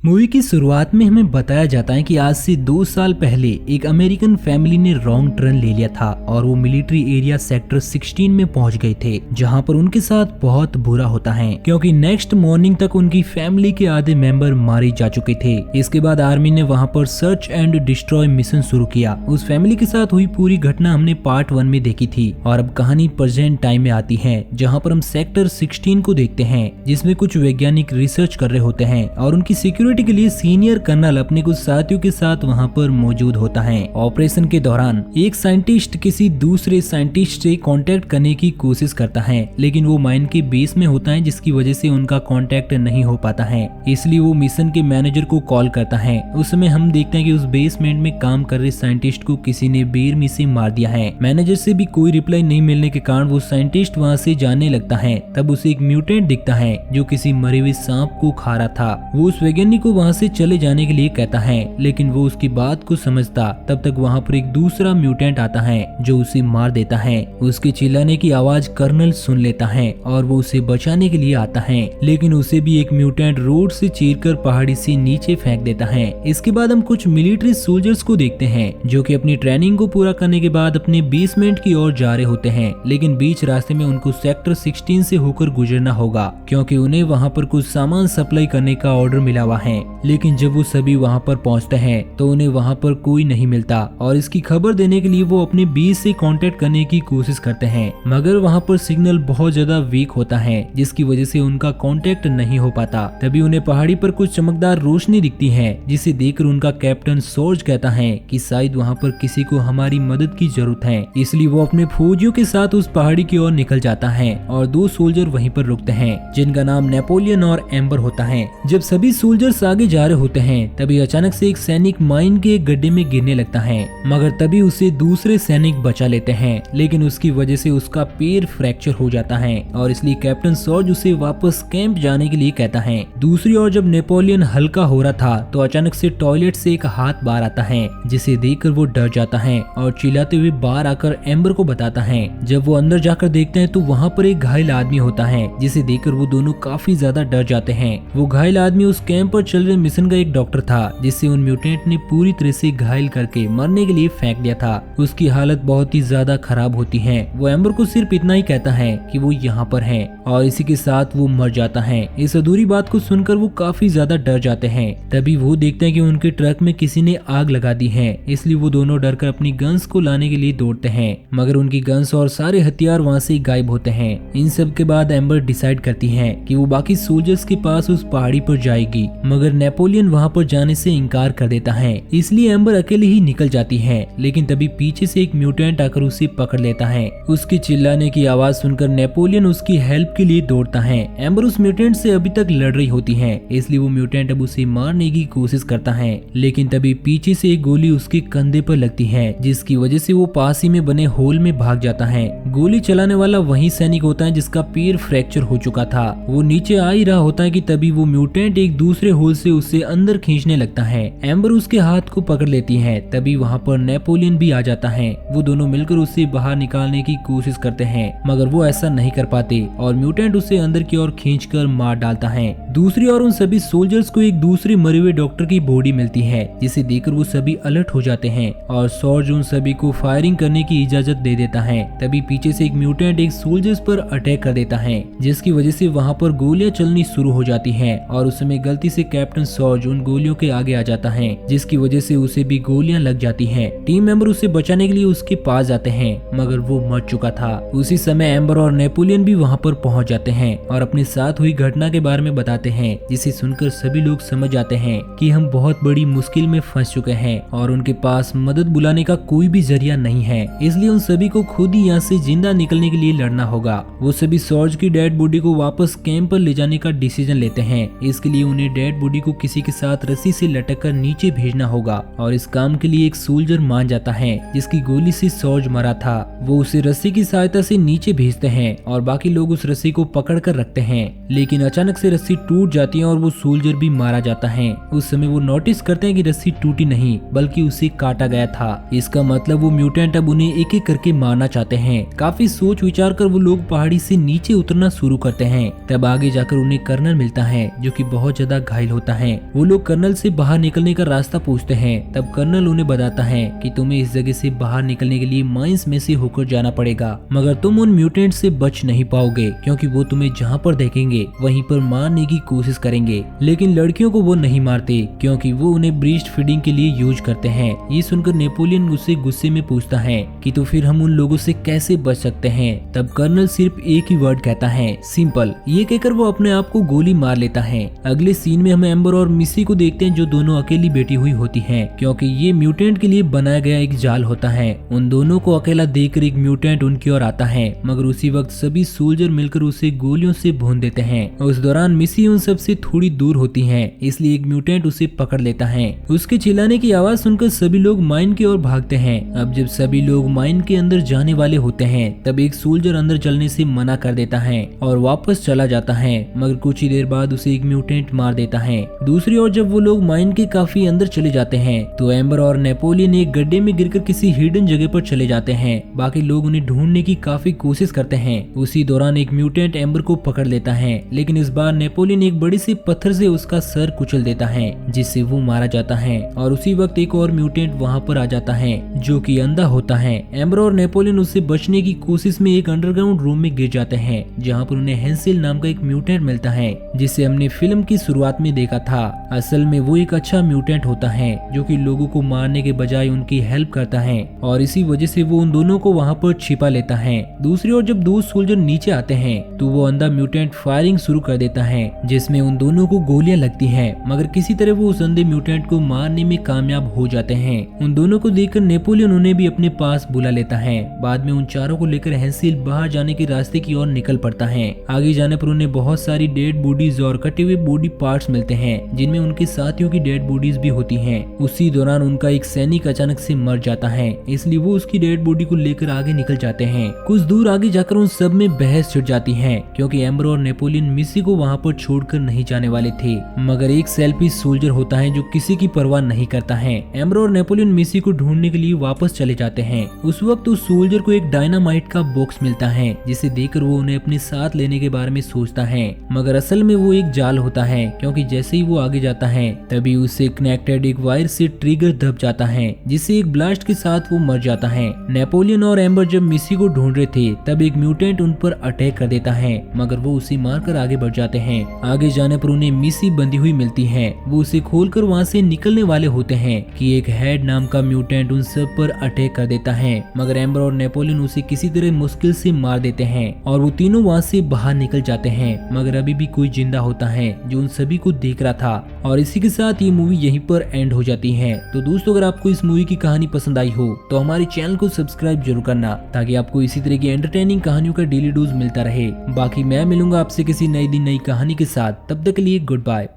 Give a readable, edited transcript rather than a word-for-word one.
Movie की शुरुआत में हमें बताया जाता है कि आज से 2 साल पहले एक अमेरिकन फैमिली ने रॉन्ग टर्न ले लिया था और वो मिलिट्री एरिया सेक्टर 16 में पहुंच गए थे, जहां पर उनके साथ बहुत बुरा होता है क्योंकि नेक्स्ट मॉर्निंग तक उनकी फैमिली के आधे मेंबर मारे जा चुके थे। इसके बाद आर्मी ने वहां पर सर्च एंड डिस्ट्रॉय मिशन शुरू किया। उस फैमिली के साथ हुई पूरी घटना हमने पार्ट 1 में देखी थी और अब कहानी प्रेजेंट टाइम में आती है, जहाँ पर हम सेक्टर 16 को देखते हैं, जिसमें कुछ वैज्ञानिक रिसर्च कर रहे होते हैं और उनकी सिक्योरिटी के लिए सीनियर कर्नल अपने कुछ साथियों के साथ वहां पर मौजूद होता है। ऑपरेशन के दौरान एक साइंटिस्ट किसी दूसरे साइंटिस्ट से कांटेक्ट करने की कोशिश करता है, लेकिन वो माइन के बेस में होता है, जिसकी वजह से उनका कांटेक्ट नहीं हो पाता है। इसलिए वो मिशन के मैनेजर को कॉल करता है। उस समय हम देखते हैं कि उस बेसमेंट में काम कर रहे साइंटिस्ट को किसी ने बेरहमी से मार दिया है। मैनेजर से भी कोई रिप्लाई नहीं मिलने के कारण वो साइंटिस्ट वहाँ से जाने लगता है। तब उसे एक म्यूटेंट दिखता है जो किसी मरे हुए सांप को खा रहा था। वो उस वैज्ञानिक को वहाँ से चले जाने के लिए कहता है, लेकिन वो उसकी बात को समझता। तब तक वहाँ पर एक दूसरा म्यूटेंट आता है जो उसे मार देता है। उसके चिल्लाने की आवाज कर्नल सुन लेता है और वो उसे बचाने के लिए आता है, लेकिन उसे भी एक म्यूटेंट रोड से चीरकर पहाड़ी से नीचे फेंक देता है। इसके बाद हम कुछ मिलिट्री सोल्जर्स को देखते हैं जो कि अपनी ट्रेनिंग को पूरा करने के बाद अपने बेसमेंट की ओर जा रहे होते हैं, लेकिन बीच रास्ते में उनको सेक्टर 16 से होकर गुजरना होगा क्योंकि उन्हें वहाँ पर कुछ सामान सप्लाई करने का ऑर्डर मिला हुआ है। लेकिन जब वो सभी वहां पर पहुंचते हैं तो उन्हें वहां पर कोई नहीं मिलता और इसकी खबर देने के लिए वो अपने बीच से कांटेक्ट करने की कोशिश करते हैं, मगर वहां पर सिग्नल बहुत ज्यादा वीक होता है, जिसकी वजह से उनका कांटेक्ट नहीं हो पाता। तभी उन्हें पहाड़ी पर कुछ चमकदार रोशनी दिखती है, जिसे देखकर उनका कैप्टन सॉर्ज कहता है कि शायद वहां पर किसी को हमारी मदद की जरूरत है। इसलिए वो अपने फौजियों के साथ उस पहाड़ी की ओर निकल जाता है और 2 सोल्जर वहीं पर रुकते हैं, जिनका नाम नेपोलियन और एम्बर होता है। जब सभी सोल्जर्स आगे जा रहे होते हैं तभी अचानक से एक सैनिक माइन के एक गड्ढे में गिरने लगता है, मगर तभी उसे दूसरे सैनिक बचा लेते हैं, लेकिन उसकी वजह से उसका पैर फ्रैक्चर हो जाता है और इसलिए कैप्टन सॉर्ज उसे वापस कैंप जाने के लिए कहता है। दूसरी ओर जब नेपोलियन हल्का हो रहा था तो अचानक से टॉयलेट से एक हाथ बाहर आता है, जिसे देखकर वो डर जाता है और चिल्लाते हुए बाहर आकर एम्बर को बताता है। जब वो अंदर जाकर देखते हैं तो वहाँ पर एक घायल आदमी होता है, जिसे देखकर वो दोनों काफी ज्यादा डर जाते हैं। वो घायल आदमी उस कैंप पर चल रहे मिशन का एक डॉक्टर था, जिसे उन म्यूटेंट ने पूरी तरह से घायल करके मरने के लिए फेंक दिया था। उसकी हालत बहुत ही ज्यादा खराब होती है। वो एम्बर को सिर्फ इतना ही कहता है कि वो यहाँ पर है और इसी के साथ वो मर जाता है। इस अधूरी बात को सुनकर वो काफी ज्यादा डर जाते हैं। तभी वो देखते हैं कि उनके ट्रक में किसी ने आग लगा दी है, इसलिए वो दोनों डरकर अपनी गन्स को लाने के लिए दौड़ते हैं, मगर उनकी गन्स और सारे हथियार वहाँ से गायब होते हैं। इन सब के बाद एम्बर डिसाइड करती है कि वो बाकी सोल्जर्स के पास उस पहाड़ी पर जाएगी, मगर नेपोलियन वहाँ पर जाने से इनकार कर देता है। इसलिए एम्बर अकेले ही निकल जाती है, लेकिन तभी पीछे से एक म्यूटेंट आकर उसे पकड़ लेता है। उसके चिल्लाने की आवाज सुनकर नेपोलियन उसकी हेल्प के लिए दौड़ता है। एम्बर उस म्यूटेंट से अभी तक लड़ रही होती है, इसलिए वो म्यूटेंट अब उसे मारने की कोशिश करता है, लेकिन तभी पीछे से एक गोली उसके कंधे पर लगती है, जिसकी वजह से वो पास ही में बने होल में भाग जाता है। गोली चलाने वाला वही सैनिक होता है जिसका पैर फ्रैक्चर हो चुका था। वो नीचे आ ही रहा होता है कि तभी वो म्यूटेंट एक दूसरे होल से उसे अंदर खींचने लगता है। एम्बर उसके हाथ को पकड़ लेती है। तभी वहाँ पर नेपोलियन भी आ जाता है। वो दोनों मिलकर उसे बाहर निकालने की कोशिश करते हैं, मगर वो ऐसा नहीं कर पाते और म्यूटेंट उसे अंदर की ओर खींचकर मार डालता है। दूसरी ओर उन सभी सोल्जर्स को एक दूसरे मरे हुए डॉक्टर की बॉडी मिलती है, जिसे देखकर वो सभी अलर्ट हो जाते हैं और सॉर्ज उन सभी को फायरिंग करने की इजाजत दे देता है। तभी पीछे से एक म्यूटेंट एक सोल्जर्स पर अटैक कर देता है, जिसकी वजह से वहाँ पर गोलियां चलनी शुरू हो जाती हैं और उस समय गलती से कैप्टन सॉर्ज उन गोलियों के आगे आ जाता है, जिसकी वजह से उसे भी गोलियां लग जाती हैं। टीम मेंबर उसे बचाने के लिए उसके पास जाते हैं, मगर वो मर चुका था। उसी समय एम्बर और नेपोलियन भी वहाँ पर पहुँच जाते हैं और अपने साथ हुई घटना के बारे में बताते हैं, जिसे सुनकर सभी लोग समझ जाते हैं कि हम बहुत बड़ी मुश्किल में फंस चुके हैं और उनके पास मदद बुलाने का कोई भी जरिया नहीं है, इसलिए उन सभी को खुद ही यहाँ से जिंदा निकलने के लिए लड़ना होगा। वो सभी सॉर्ज की डेड बॉडी को वापस कैंप पर ले जाने का डिसीजन लेते हैं। इसके लिए उन्हें डेड बॉडी को किसी के साथ रस्सी से लटक कर नीचे भेजना होगा और इस काम के लिए एक सोल्जर मान जाता है, जिसकी गोली से सॉर्ज मरा था। वो उसे रस्सी की सहायता से नीचे भेजते हैं और बाकी लोग उस रस्सी को पकड़ कर रखते हैं, लेकिन अचानक से रस्सी टूट जाती है और वो सोल्जर भी मारा जाता है। उस समय वो नोटिस करते हैं कि रस्सी टूटी नहीं बल्कि उसे काटा गया था। इसका मतलब वो म्यूटेंट अब उन्हें एक एक करके मारना चाहते हैं। काफी सोच विचार कर वो लोग पहाड़ी से नीचे उतरना शुरू करते हैं। तब आगे जाकर उन्हें कर्नल मिलता है, जो कि बहुत ज्यादा घायल होता है। वो लोग कर्नल से बाहर निकलने का रास्ता पूछते हैं। तब कर्नल उन्हें बताता है कि तुम्हें इस जगह से बाहर निकलने के लिए माइंस में से होकर जाना पड़ेगा, मगर तुम उन म्यूटेंट से बच नहीं पाओगे क्योंकि वो तुम्हें जहाँ पर देखेंगे वहीं पर मारने की कोशिश करेंगे। लेकिन लड़कियों को वो नहीं मारते क्योंकि वो उन्हें ब्रीस्ट फीडिंग के लिए यूज करते हैं। ये सुनकर नेपोलियन उससे गुस्से में पूछता है कि तो फिर हम उन लोगों से कैसे बच सकते हैं। तब कर्नल सिर्फ एक ही वर्ड कहता है, सिंपल। ये कहकर वो अपने आप को गोली मार लेता है। अगले सीन में हम एम्बर और मिसी को देखते हैं जो दोनों अकेली बैठी हुई होती हैं क्योंकि ये म्यूटेंट के लिए बनाया गया एक जाल होता है। उन दोनों को अकेला देखकर एक म्यूटेंट उनकी ओर आता है, मगर उसी वक्त सभी सोल्जर मिलकर उसे गोलियों से भून देते हैं। उस दौरान मिसी उन सब से थोड़ी दूर होती है, इसलिए एक म्यूटेंट उसे पकड़ लेता है। उसके चिल्लाने की आवाज सुनकर सभी लोग माइन की ओर भागते हैं। अब जब सभी लोग माइन के अंदर जाने वाले होते हैं तब एक सोल्जर अंदर चलने से मना कर देता है और वापस चला जाता है, मगर कुछ ही देर बाद उसे एक म्यूटेंट मार देता है। दूसरी ओर जब वो लोग माइन के काफी अंदर चले जाते हैं तो एम्बर और नेपोलियन एक गड्ढे में गिरकर किसी हिडन जगह पर चले जाते हैं। बाकी लोग उन्हें ढूंढने की काफी कोशिश करते हैं। उसी दौरान एक म्यूटेंट एम्बर को पकड़ लेता है, लेकिन इस बार नेपोलियन एक बड़ी सी पत्थर से उसका सर कुचल देता है जिससे वो मारा जाता है। और उसी वक्त एक और म्यूटेंट वहाँ पर आ जाता है जो कि अंधा होता है। एम्बर और नेपोलियन उससे बचने की कोशिश में एक अंडरग्राउंड रूम में गिर जाते हैं जहाँ पर उन्हें हेंसिल नाम का एक म्यूटेंट मिलता है जिसे हमने फिल्म की शुरुआत में देखा था। असल में वो एक अच्छा म्यूटेंट होता है जो कि लोगों को मारने के बजाय उनकी हेल्प करता है और इसी वजह से वो उन दोनों को वहाँ पर छिपा लेता है। दूसरी ओर जब दो सोल्जर नीचे आते हैं तो वो अंधा म्यूटेंट फायरिंग शुरू कर देता है जिसमें उन दोनों को गोलियां लगती हैं, मगर किसी तरह वो उस अंधे म्यूटेंट को मारने में कामयाब हो जाते हैं। उन दोनों को देखकर नेपोलियन उन्हें भी अपने पास बुला लेता है। बाद में उन चारों को लेकर हेंसिल बाहर जाने के रास्ते की ओर निकल पड़ता है। आगे जाने पर उन्हें बहुत सारी डेड बॉडीज और कटे हुए बॉडी पार्ट्स मिलते हैं जिनमें उनके साथियों की डेड बॉडीज भी होती हैं। उसी दौरान उनका एक सैनिक अचानक से मर जाता है, इसलिए वो उसकी डेड बॉडी को लेकर आगे निकल जाते हैं। कुछ दूर आगे जाकर उन सब में बहस छिड़ जाती है क्योंकि एम्बर और नेपोलियन मिसी को वहाँ पर छोड़कर नहीं जाने वाले थे, मगर एक सेल्फिश सोल्जर होता है जो किसी की परवाह नहीं करता है। एम्बर और नेपोलियन मिसी को ढूंढने के लिए वापस चले जाते हैं। उस वक्त उस सोल्जर को एक डायनामाइट का बॉक्स मिलता है जिसे देखकर वो उन्हें अपने साथ लेने के बारे में सोचता है, मगर असल में वो एक जाल होता है क्योंकि जैसे ही वो आगे जाता है तभी उससे कनेक्टेड एक वायर से ट्रिगर दब जाता है जिससे एक ब्लास्ट के साथ वो मर जाता है। नेपोलियन और एम्बर जब मिसी को ढूंढ रहे थे तब एक म्यूटेंट उन पर अटैक कर देता है, मगर वो उसे मारकर आगे बढ़ जाते हैं। आगे जाने पर उन्हें मिसी बंधी हुई मिलती है। वो उसे खोलकर वहाँ से निकलने वाले होते हैं कि एक हेड नाम का म्यूटेंट उन सब पर अटैक कर देता है, मगर एम्बर और नेपोलियन उसे किसी तरह मुश्किल से मार देते हैं और वो तीनों वहाँ से बाहर निकल जाते हैं, मगर अभी भी कोई जिंदा होता है जो उन सभी को देख रहा था। और इसी के साथ ये मूवी यहीं पर एंड हो जाती है। तो दोस्तों अगर आपको इस मूवी की कहानी पसंद आई हो तो हमारे चैनल को सब्सक्राइब जरूर करना ताकि आपको इसी तरह की एंटरटेनिंग कहानियों का डेली डोज मिलता रहे। बाकी मैं मिलूंगा आपसे किसी नई दिन नई कहानी के साथ, तब तक के लिए गुड बाय।